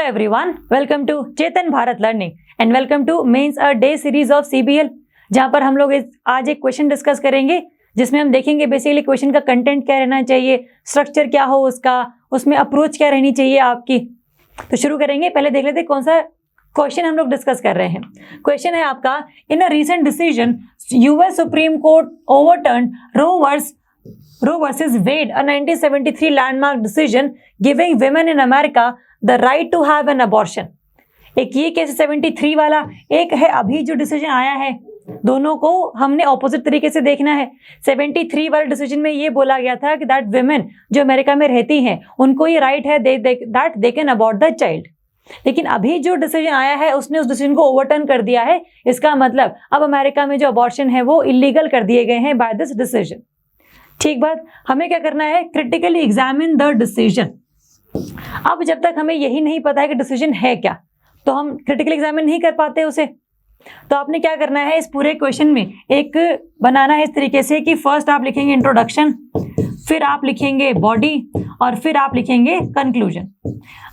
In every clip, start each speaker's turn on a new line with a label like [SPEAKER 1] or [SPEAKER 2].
[SPEAKER 1] Hello everyone, welcome to Chetan Bharat learning and welcome to mains a day series of CBL, जहां पर हम लोग आज एक क्वेश्चन डिस्कस करेंगे जिसमें हम देखेंगे बेसिकली क्वेश्चन का कंटेंट क्या रहना चाहिए, स्ट्रक्चर क्या हो उसका, उसमें अप्रोच क्या रहनी चाहिए आपकी। तो शुरू करेंगे। पहले देख लेते हैं कौन सा क्वेश्चन हम लोग डिस्कस कर रहे हैं। क्वेश्चन है आपका, in a recent decision US Supreme Court overturn Roe versus Wade, a 1973 landmark decision giving women in America the right to have an abortion। एक ये केस 73 वाला, एक है अभी जो डिसीजन आया है। दोनों को हमने ऑपोजिट तरीके से देखना है। 73 वाले डिसीजन में ये बोला गया था कि दैट विमेन जो अमेरिका में रहती हैं उनको ये राइट है that they can abort the child. लेकिन अभी जो डिसीजन आया है उसने उस डिसीजन को ओवरटर्न कर दिया है। इसका मतलब अब अमेरिका में जो अबॉर्शन है वो इलीगल कर दिए गए हैं बाय दिस डिसीजन। ठीक बात। हमें क्या करना है, क्रिटिकली एग्जामिन द डिसीजन। अब जब तक हमें यही नहीं पता है कि डिसीजन है क्या, तो हम क्रिटिकली एग्जामिन नहीं कर पाते उसे। तो आपने क्या करना है, इस पूरे क्वेश्चन में एक बनाना है इस तरीके से कि फर्स्ट आप लिखेंगे इंट्रोडक्शन, फिर आप लिखेंगे बॉडी और फिर आप लिखेंगे कंक्लूजन।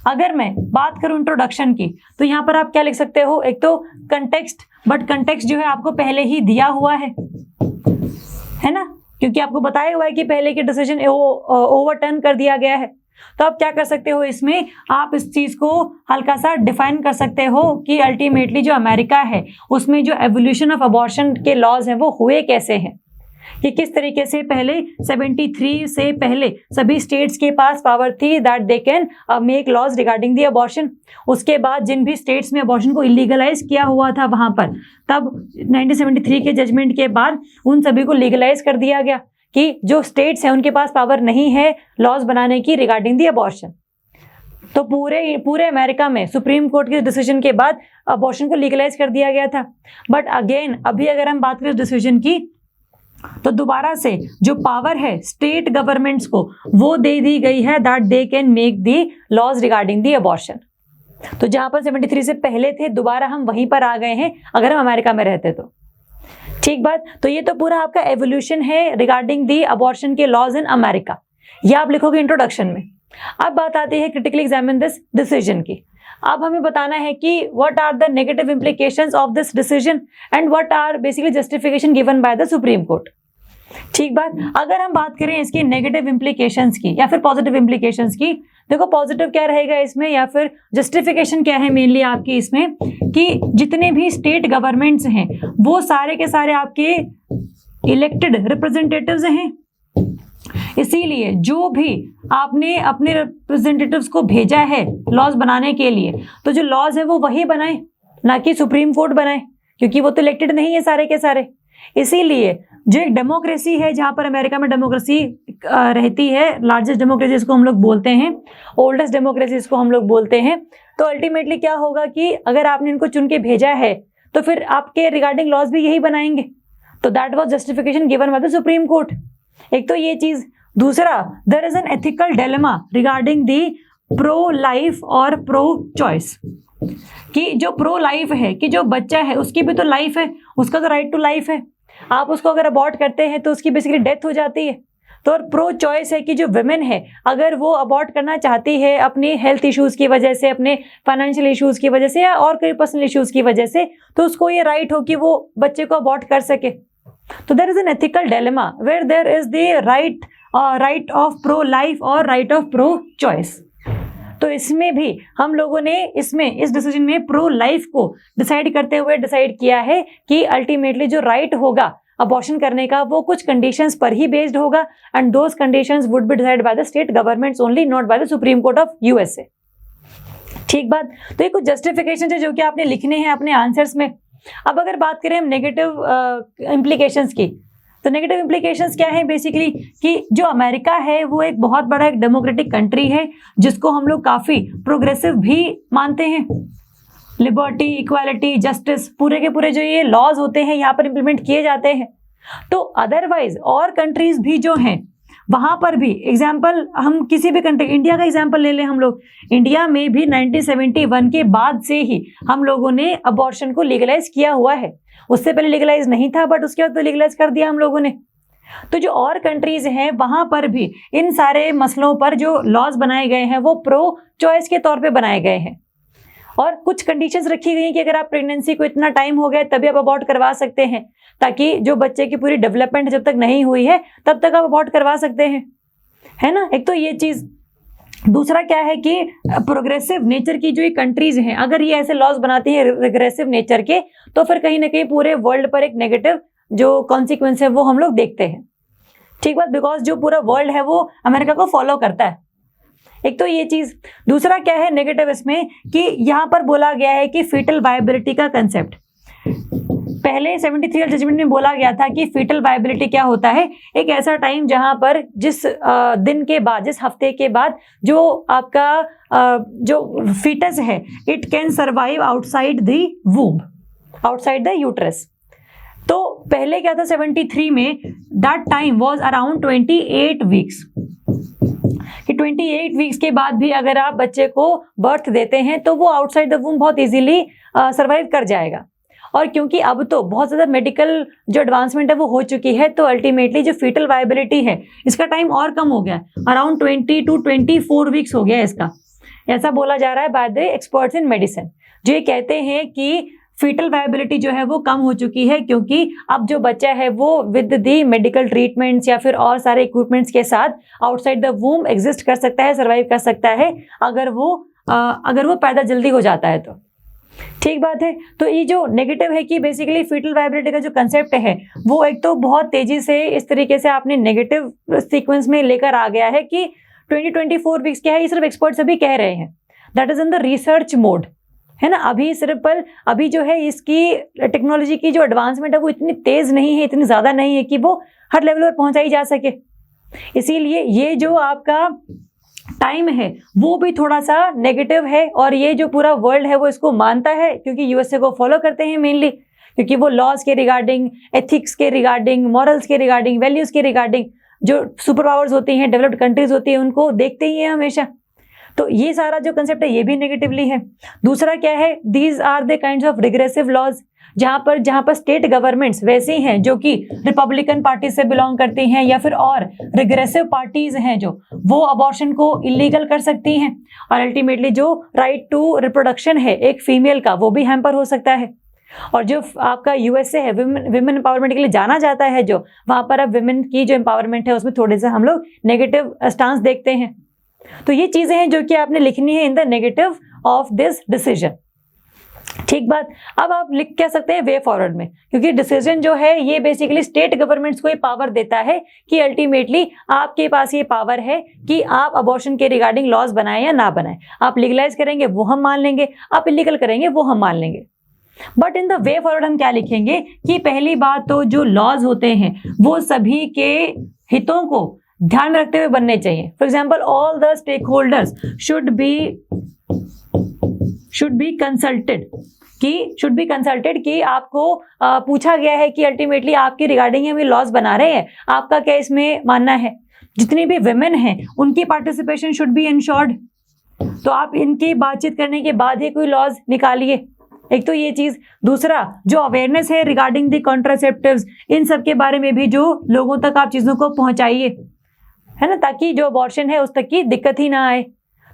[SPEAKER 1] अगर मैं बात करूं इंट्रोडक्शन की, तो यहाँ पर आप क्या लिख सकते हो, एक तो कंटेक्स्ट, बट कंटेक्स्ट जो है आपको पहले ही दिया हुआ है ना, क्योंकि आपको बताया हुआ है कि पहले के डिसीजन ओवरटर्न कर दिया गया है। तो आप क्या कर सकते हो, इसमें आप इस चीज को हल्का सा डिफाइन कर सकते हो कि अल्टीमेटली जो अमेरिका है उसमें जो एवोल्यूशन ऑफ अबॉर्शन के लॉज हैं वो हुए कैसे हैं, कि किस तरीके से पहले 73 से पहले सभी स्टेट्स के पास पावर थी that they can make laws regarding the abortion. उसके बाद जिन भी स्टेट्स में अबॉर्शन को इलीगलाइज किया हुआ था वहां पर, तब 1973 के जजमेंट के बाद उन सभी को लीगलाइज कर दिया गया कि जो स्टेट्स हैं उनके पास पावर नहीं है लॉज बनाने की रिगार्डिंग दी अबॉर्शन। तो पूरे अमेरिका में सुप्रीम कोर्ट के डिसीजन के बाद अबॉर्शन को लीगलाइज कर दिया गया था। बट अगेन अभी अगर हम बात करें डिसीजन की, तो दोबारा से जो पावर है स्टेट गवर्नमेंट्स को वो दे दी गई है that they can make the laws regarding the abortion. तो जहां पर 73 से पहले थे, दोबारा हम वहीं पर आ गए हैं अगर हम अमेरिका में रहते तो। ठीक बात। तो ये तो पूरा आपका एवोल्यूशन है रिगार्डिंग दी अबॉर्शन के लॉज इन अमेरिका, ये आप लिखोगे इंट्रोडक्शन में। अब बात आती है क्रिटिकली एग्जामिन दिस डिसीजन की। अब हमें बताना है कि what are the negative implications of this decision and what are basically justification given by the supreme court. ठीक बात। अगर हम बात करें इसकी नेगेटिव इंप्लीकेशंस की या फिर पॉजिटिव इंप्लीकेशंस की, देखो पॉजिटिव क्या रहेगा इसमें या फिर जस्टिफिकेशन क्या है मेनली आपकी इसमें, कि जितने भी स्टेट गवर्नमेंट्स हैं वो सारे के सारे आपके इलेक्टेड रिप्रेजेंटेटिव्स हैं। इसीलिए जो भी आपने अपने रिप्रेजेंटेटिव्स को भेजा है लॉज बनाने के लिए, तो जो लॉज है वो वही बनाए, ना कि सुप्रीम कोर्ट बनाए, क्योंकि वो तो इलेक्टेड नहीं है सारे के सारे। इसीलिए जो एक डेमोक्रेसी है, जहां पर अमेरिका में डेमोक्रेसी रहती है, लार्जेस्ट डेमोक्रेसी इसको हम लोग बोलते हैं, ओल्डेस्ट डेमोक्रेसी इसको हम लोग बोलते हैं। तो अल्टीमेटली क्या होगा कि अगर आपने इनको चुन के भेजा है तो फिर आपके रिगार्डिंग लॉज भी यही बनाएंगे। तो that was justification given by the supreme court. एक तो ये चीज। दूसरा, there is an ethical dilemma regarding the pro life और प्रो चॉइस, कि जो प्रो लाइफ है कि जो बच्चा है उसकी भी तो लाइफ है, उसका तो राइट टू लाइफ है। आप उसको अगर अबॉर्ट करते हैं तो उसकी बेसिकली डेथ हो जाती है। तो और प्रो चॉइस है कि जो विमेन है अगर वो अबॉर्ट करना चाहती है अपनी हेल्थ इश्यूज की वजह से, अपने फाइनेंशियल इश्यूज की वजह से या और कोई पर्सनल इश्यूज की वजह से, तो उसको ये राइट हो कि वो बच्चे को अबॉर्ट कर सके। तो there is an ethical dilemma where there is the right of pro life और राइट ऑफ प्रो चॉइस। तो इसमें भी हम लोगों ने इस डिसीजन में प्रो लाइफ को डिसाइड करते हुए डिसाइड किया है कि अल्टीमेटली जो राइट होगा अबॉर्शन करने का वो कुछ कंडीशंस पर ही बेस्ड होगा and those conditions would be decided by the state governments only, not bye the supreme court of USA. ठीक बात। तो ये कुछ जस्टिफिकेशन है जो कि आपने लिखने हैं अपने आंसर्स में। अब अगर बात करें हम नेगेटिव इम्प्लीकेशंस की, तो नेगेटिव इम्प्लीकेशंस क्या है बेसिकली, कि जो अमेरिका है वो एक बहुत बड़ा एक डेमोक्रेटिक कंट्री है जिसको हम लोग काफी प्रोग्रेसिव भी मानते हैं। लिबर्टी, इक्वालिटी, जस्टिस, पूरे के पूरे जो ये लॉज होते हैं यहाँ पर इंप्लीमेंट किए जाते हैं। तो अदरवाइज और कंट्रीज भी जो हैं वहां पर भी, एग्जाम्पल हम किसी भी कंट्री, इंडिया का एग्जाम्पल ले लें हम लोग, इंडिया में भी 1971 के बाद से ही हम लोगों ने अबॉर्शन को लीगलाइज किया हुआ है। उससे पहले लीगलाइज नहीं था, बट उसके बाद तो लीगलाइज कर दिया हम लोगों ने। तो जो और कंट्रीज हैं वहां पर भी इन सारे मसलों पर जो लॉज बनाए गए हैं वो प्रो चॉइस के तौर पे बनाए गए हैं। और कुछ कंडीशंस रखी गई हैं कि अगर आप प्रेगनेंसी को इतना टाइम हो गया तभी आप अबॉर्ट करवा सकते हैं, ताकि जो बच्चे की पूरी डेवलपमेंट जब तक नहीं हुई है तब तक आप अबॉर्ट करवा सकते हैं, है ना। एक तो ये चीज। दूसरा क्या है कि प्रोग्रेसिव नेचर की जो ये कंट्रीज हैं, अगर ये ऐसे लॉज बनाती हैं रिग्रेसिव नेचर के, तो फिर कहीं ना कहीं पूरे वर्ल्ड पर एक नेगेटिव जो कॉन्सिक्वेंस है वो हम लोग देखते हैं। ठीक बात, बिकॉज जो पूरा वर्ल्ड है वो अमेरिका को फॉलो करता है। एक तो ये चीज। दूसरा क्या है नेगेटिव इसमें कि यहाँ पर बोला गया है कि फीटल वायबिलिटी का कंसेप्ट, पहले 73 जजमेंट में बोला गया था कि फीटल वायबिलिटी क्या होता है, एक ऐसा टाइम जहां पर जिस दिन के बाद, जिस हफ्ते के बाद जो आपका जो फीटस है it can survive outside the womb, outside the uterus. तो पहले क्या था 73 में, that time was around 28 weeks, कि 28 वीक्स के बाद भी अगर आप बच्चे को बर्थ देते हैं तो वो आउटसाइड द वूम्ब बहुत इजीली सर्वाइव कर जाएगा। और क्योंकि अब तो बहुत ज़्यादा मेडिकल जो एडवांसमेंट है वो हो चुकी है, तो अल्टीमेटली जो फीटल वायबिलिटी है इसका टाइम और कम हो गया, अराउंड 20 to 24 वीक्स हो गया इसका, ऐसा बोला जा रहा है by the experts in medicine, जो ये कहते हैं कि फीटल वायबिलिटी जो है वो कम हो चुकी है, क्योंकि अब जो बच्चा है वो विद द मेडिकल ट्रीटमेंट्स या फिर और सारे इक्विपमेंट्स के साथ आउटसाइड द वूम्ब एग्जिस्ट कर सकता है, सर्वाइव कर सकता है, अगर वो पैदा जल्दी हो जाता है तो। ठीक बात है। तो ये जो नेगेटिव है कि बेसिकली फीटल वायबिलिटी का जो कंसेप्ट है वो एक तो बहुत तेजी से इस तरीके से आपने नेगेटिव सीक्वेंस में लेकर आ गया है कि 24 वीक्स क्या है, ये सिर्फ एक्सपर्ट्स अभी कह रहे हैं, that is in the research mode, है ना। अभी जो है इसकी टेक्नोलॉजी की जो एडवांसमेंट है वो इतनी तेज नहीं है, इतनी ज्यादा नहीं है कि वो हर लेवल पर पहुंचाई जा सके। इसीलिए ये जो आपका टाइम है वो भी थोड़ा सा नेगेटिव है, और ये जो पूरा वर्ल्ड है वो इसको मानता है, क्योंकि यूएसए को फॉलो करते हैं मेनली, क्योंकि वो लॉज के रिगार्डिंग, एथिक्स के रिगार्डिंग, मॉरल्स के रिगार्डिंग, वैल्यूज के रिगार्डिंग जो सुपर पावर्स होती हैं, डेवलप्ड कंट्रीज होती हैं, उनको देखते ही हैं हमेशा। तो ये सारा जो कंसेप्ट है ये भी नेगेटिवली है। दूसरा क्या है, these are the kinds of regressive laws, जहां पर स्टेट गवर्नमेंट्स वैसी हैं जो कि रिपब्लिकन पार्टी से बिलोंग करती हैं, या फिर और रिग्रेसिव पार्टीज हैं जो वो अबॉर्शन को इलीगल कर सकती हैं, और अल्टीमेटली जो राइट टू रिप्रोडक्शन है एक फीमेल का वो भी हैम्पर हो सकता है। और जो आपका यूएसए है विमेन एम्पावरमेंट के लिए जाना जाता है, जो वहां पर अब विमेन की जो एम्पावरमेंट है उसमें थोड़े से हम लोग नेगेटिव स्टांस देखते हैं। तो ये चीजें हैं जो कि आपने लिखनी है in the negative of this decision. ठीक बात। अब आप लिख क्या सकते हैं वे फॉरवर्ड में, क्योंकि डिसीजन जो है ये बेसिकली स्टेट गवर्नमेंट्स को ये पावर देता है कि अल्टीमेटली आपके पास ये पावर है कि आप अबॉर्शन के रिगार्डिंग लॉज बनाएं या ना बनाएं। आप लीगलाइज करेंगे वो हम मान लेंगे, आप इलीगल करेंगे वो हम मान लेंगे। But in the way forward हम क्या लिखेंगे कि पहली बात तो जो लॉज होते हैं वो सभी के हितों को ध्यान में रखते हुए बनने चाहिए। For example, all the stake holders should be consulted कि आपको पूछा गया है कि अल्टीमेटली आपकी रिगार्डिंग हम ये लॉज बना रहे हैं, आपका क्या इसमें मानना है। जितनी भी विमेन हैं उनकी पार्टिसिपेशन शुड बी इंश्योर्ड। तो आप इनकी बातचीत करने के बाद ही कोई लॉज निकालिए। एक तो ये चीज। दूसरा, जो अवेयरनेस है रिगार्डिंग द कॉन्ट्रासेप्टिव्स, इन सब के बारे में भी जो लोगों तक आप चीजों को पहुंचाइए, है ना, ताकि जो अबॉर्शन है उस तक की दिक्कत ही ना आए।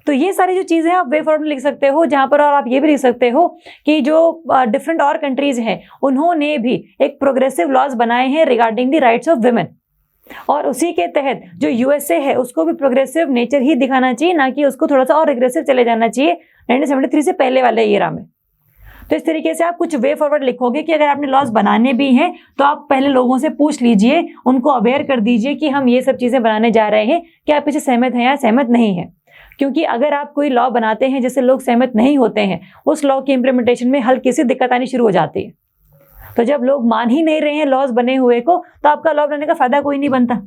[SPEAKER 1] तो ये सारी जो चीजें आप वे फॉरवर्ड में लिख सकते हो, जहां पर और आप ये भी लिख सकते हो कि जो डिफरेंट और कंट्रीज हैं उन्होंने भी एक प्रोग्रेसिव लॉज बनाए हैं regarding the rights of women, और उसी के तहत जो यूएसए है उसको भी प्रोग्रेसिव नेचर ही दिखाना चाहिए, ना कि उसको थोड़ा सा और रिग्रेसिव चले जाना चाहिए 1973 से पहले वाले ईरा में। तो इस तरीके से आप कुछ वे फॉरवर्ड लिखोगे कि अगर आपने लॉज बनाने भी हैं तो आप पहले लोगों से पूछ लीजिए, उनको अवेयर कर दीजिए कि हम ये सब चीजें बनाने जा रहे हैं, क्या आप इसे सहमत हैं या सहमत नहीं है। क्योंकि अगर आप कोई लॉ बनाते हैं जिससे लोग सहमत नहीं होते हैं, उस लॉ की इंप्लीमेंटेशन में हल्की सी दिक्कत आनी शुरू हो जाती है। तो जब लोग मान ही नहीं रहे हैं लॉज बने हुए को, तो आपका लॉ बनाने का फायदा कोई नहीं बनता,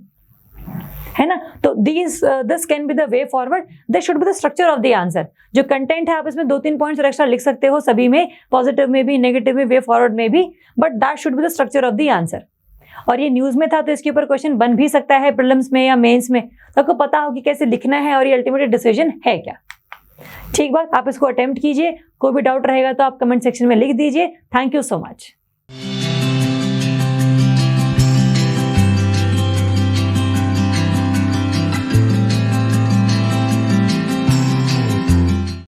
[SPEAKER 1] है ना। तो this can be the way forward, this should be the structure of the answer. जो कंटेंट है आप इसमें 2-3 पॉइंट्स एक्स्ट्रा लिख सकते हो, सभी में, पॉजिटिव में भी, नेगेटिव में, वे फॉरवर्ड में भी, but that should be the structure of the answer. और ये न्यूज में था तो इसके ऊपर क्वेश्चन बन भी सकता है प्रीलिम्स में या मेंस में, तो आपको पता हो कि कैसे लिखना है और ये अल्टीमेट डिसीजन है क्या। ठीक बात, आप इसको अटेम्प्ट कीजिए। कोई भी डाउट रहेगा तो आप कमेंट सेक्शन में लिख दीजिए। Thank you so much.